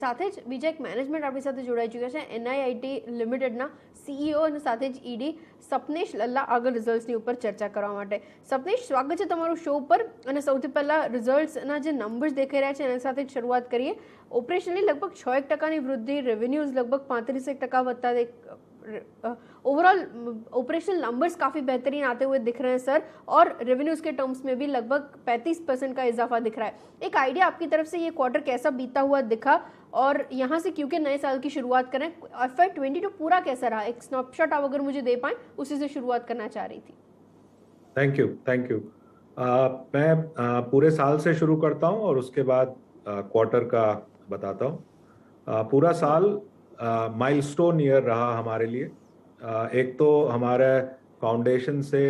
સાથે જ બીજા એક મેનેજમેન્ટ આપણી સાથે જોડાઈ ચૂક્યા છે NIIT લિમિટેડના CEO અને સાથે જ ED સપનેશ લલ્લા આગળ રિઝલ્ટ્સની ઉપર ચર્ચા કરવા માટે. સપનેશ, સ્વાગત છે તમારું શો ઉપર. અને સૌથી પહેલાં રિઝલ્ટ્સના જે નંબર્સ દેખાઈ રહ્યા છે એના સાથે જ શરૂઆત કરીએ. ઓપરેશનલી લગભગ 6% વૃદ્ધિ, રેવન્यूज लगभग 35% વધતા ओवरऑल ऑपरेशनल नंबर्स काफ़ी बेहतरीन आते हुए दिख रहे हैं सर, और रेवेन्यूज़ के टर्म्स में भी लगभग 35% का इजाफा दिख रहा है. एक आइडिया आपकी तरफ से ये क्वार्टर कैसा बीता हुआ दिखा, और यहाँ से क्योंकि नए साल की शुरुआत करें, FY22 पूरा कैसा रहा, एक स्नैपशॉट आप अगर मुझे दे पाएँ, उसी से शुरुआत करना चाह रही थी. Thank you. मैं पूरे साल से शुरू करता हूँ और उसके बाद क्वार्टर का बताता हूँ. पूरा साल माइलस्टोन ईयर रहा हमारे लिए. एक तो हमारे फाउंडेशन से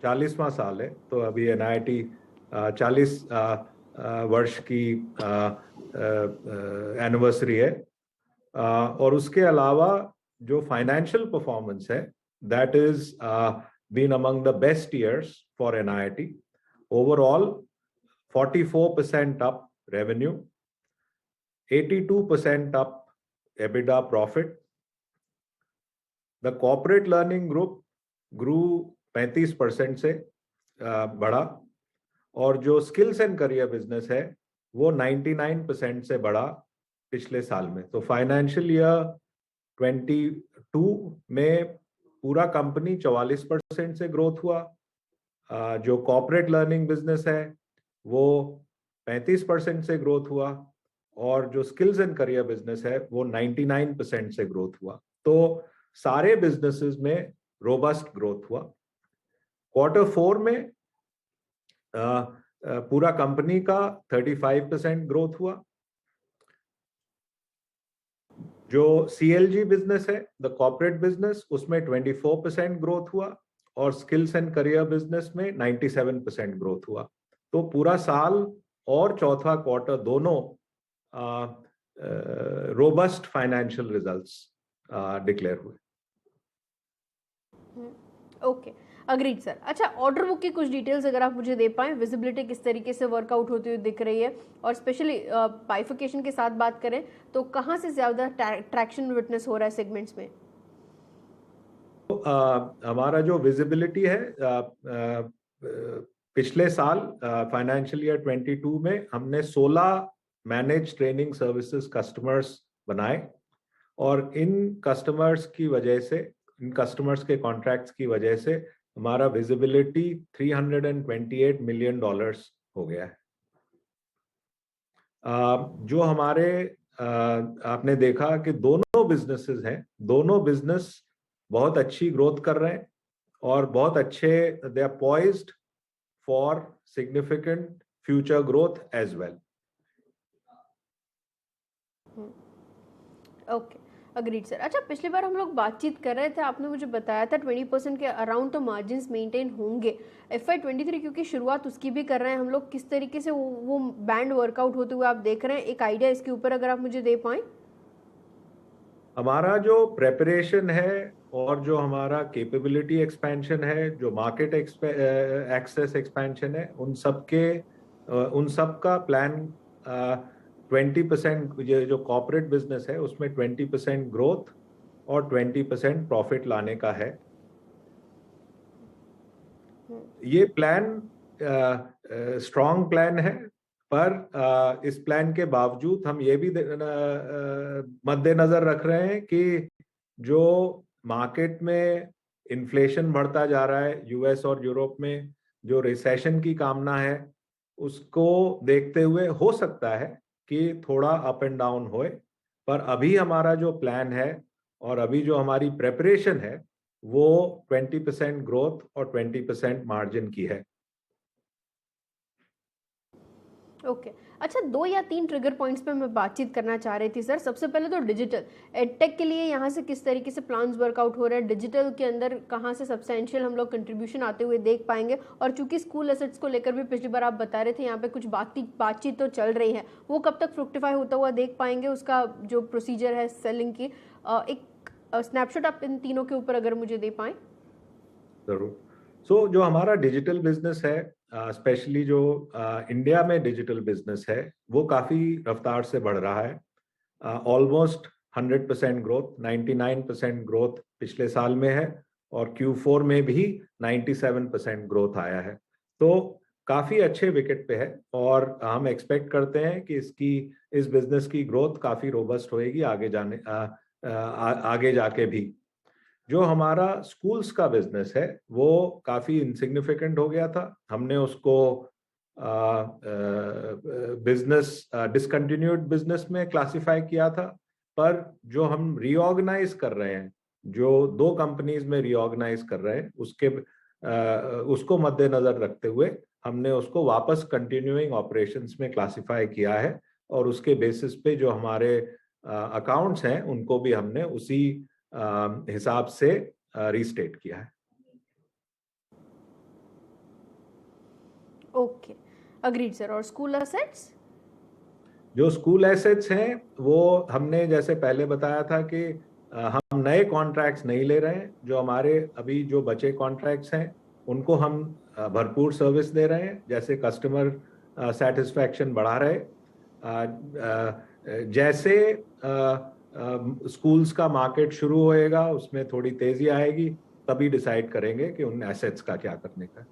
40वां साल है, तो अभी NIIT 40 वर्ष की एनिवर्सरी है. और उसके अलावा जो फाइनेंशियल परफॉर्मेंस है, that is been among the best years for NIIT. Overall 44% up revenue, 82% up EBITDA profit. The corporate learning group grew 35% से बढ़ा, और जो स्किल्स एंड करियर बिजनेस है वो 99% से बढ़ा पिछले साल में. तो फाइनेंशियल ईयर 22 में पूरा कंपनी 44% से ग्रोथ हुआ. जो कॉर्पोरेट लर्निंग बिजनेस है वो 35% से ग्रोथ हुआ, और जो स्किल्स एंड करियर बिजनेस है वो 99% से ग्रोथ हुआ. तो सारे बिजनेसेस में रोबस्ट ग्रोथ हुआ. क्वार्टर 4 में पूरा कंपनी का 35% ग्रोथ हुआ. जो CLG बिजनेस है, द कॉर्पोरेट बिजनेस, उसमें 24% ग्रोथ हुआ, और स्किल्स एंड करियर बिजनेस में 97% ग्रोथ हुआ. तो पूरा साल और चौथा क्वार्टर दोनों रोबस्ट फाइनेंशियल रिजल्ट्स डिक्लेयर हुए. Okay, agreed sir. अच्छा, ऑर्डर बुक की कुछ डिटेल्स अगर आप मुझे दे पाएं, विजिबिलिटी किस तरीके से वर्कआउट होती हुई दिख रही है, और स्पेशली बाइफिकेशन के साथ बात करें तो कहाँ से ज़्यादा ट्रैक्शन विटनेस हो रहा है सेगमेंट्स में? तो हमारा जो विजिबिलिटी है, पिछले साल फाइनेंशियल ईयर 22 में हमने 16 मैनेज ट्रेनिंग सर्विसेज कस्टमर्स बनाए, और इन कस्टमर्स की वजह से, इन कस्टमर्स के कॉन्ट्रैक्ट्स की वजह से हमारा विजिबिलिटी $328 मिलियन हो गया है. जो हमारे आपने देखा कि दोनों बिजनेसेस हैं, दोनों बिजनेस बहुत अच्छी ग्रोथ कर रहे हैं, और बहुत अच्छे, they are poised for significant future growth as well. Okay, agreed sir. अच्छा, पिछली बार हम लोग बातचीत कर रहे थे, आपने मुझे बताया था 20% के अराउंड तो मार्जिन्स मेंटेन होंगे. FY23 क्योंकि शुरुआत उसकी भी कर रहे हैं हम लोग, किस तरीके से वो बैंड वर्कआउट होते हुए आप देख रहे हैं, एक आइडिया इसके ऊपर अगर आप मुझे दे पाएं. हमारा जो प्रेपरेशन है, और जो हमारा कैपेबिलिटी एक्सपेंशन है, जो मार्केट एक्सेस एक्सपेंशन है, उन सब का प्लान 20%, जो कॉर्पोरेट बिजनेस है उसमें 20% ग्रोथ और 20% प्रॉफिट लाने का है. ये प्लान स्ट्रॉन्ग प्लान है, पर इस प्लान के बावजूद हम ये भी मद्देनजर रख रहे हैं कि जो मार्केट में इन्फ्लेशन बढ़ता जा रहा है, US और यूरोप में जो रिसेशन की कामना है, उसको देखते हुए हो सकता है कि थोड़ा अप एंड डाउन होए. पर अभी हमारा जो प्लान है और अभी जो हमारी प्रेपरेशन है वो 20% ग्रोथ और 20% मार्जिन की है. ओके. अच्छा, 2 या 3 ट्रिगर पॉइंट्स पे मैं बातचीत करना चाह रही थी सर. सबसे पहले तो डिजिटल एडटेक के लिए यहाँ से किस तरीके से प्लान्स वर्कआउट हो रहे हैं, डिजिटल के अंदर कहाँ से सब्सटेंशियल हम लोग कंट्रीब्यूशन आते हुए देख पाएंगे, और चूंकि स्कूल एसेट्स को लेकर भी पिछली बार आप बता रहे थे यहाँ पे कुछ बातचीत तो चल रही है, वो कब तक फ्रुक्टिफाई होता हुआ देख पाएंगे, उसका जो प्रोसीजर है सेलिंग की, एक स्नैपशॉट आप इन तीनों के ऊपर अगर मुझे दे पाएँ. जरूर. सो जो हमारा डिजिटल बिजनेस है, स्पेशली जो इंडिया में डिजिटल बिजनेस है, वो काफ़ी रफ्तार से बढ़ रहा है. ऑलमोस्ट 100% ग्रोथ, 99% ग्रोथ पिछले साल में है और Q4 में भी 97% ग्रोथ आया है। तो काफी अच्छे विकेट पे है और हम एक्सपेक्ट करते हैं कि इस बिजनेस की ग्रोथ काफी रोबस्ट होएगी आगे जाके भी। जो हमारा स्कूल्स का बिजनेस है वो काफी इनसिग्निफिकेंट हो गया था, हमने उसको बिजनेस डिसकंटिन्यूड बिजनेस में क्लासिफाई किया था। पर जो हम रीऑर्गेनाइज कर रहे हैं, जो 2 कंपनीज में रीऑर्गेनाइज कर रहे हैं, उसको मद्देनजर रखते हुए हमने उसको वापस कंटिन्यूइंग ऑपरेशंस में क्लासिफाई किया है और उसके बेसिस पे जो हमारे अकाउंट्स हैं उनको भी हमने उसी हिसाब से रीस्टेट किया है। Okay, agreed sir. और स्कूल एसेट्स? जो स्कूल एसेट्स हैं वो हमने जैसे पहले बताया था कि हम नए कॉन्ट्रैक्ट्स नहीं ले रहे हैं। जो हमारे अभी जो बचे कॉन्ट्रैक्ट्स हैं उनको हम भरपूर सर्विस दे रहे हैं, जैसे कस्टमर सेटिस्फैक्शन बढ़ा रहे। जैसे स्कूल्स का मार्केट शुरू होएगा, उसमें थोड़ी तेजी आएगी, तभी डिसाइड करेंगे कि उन एसेट्स का क्या करने का है।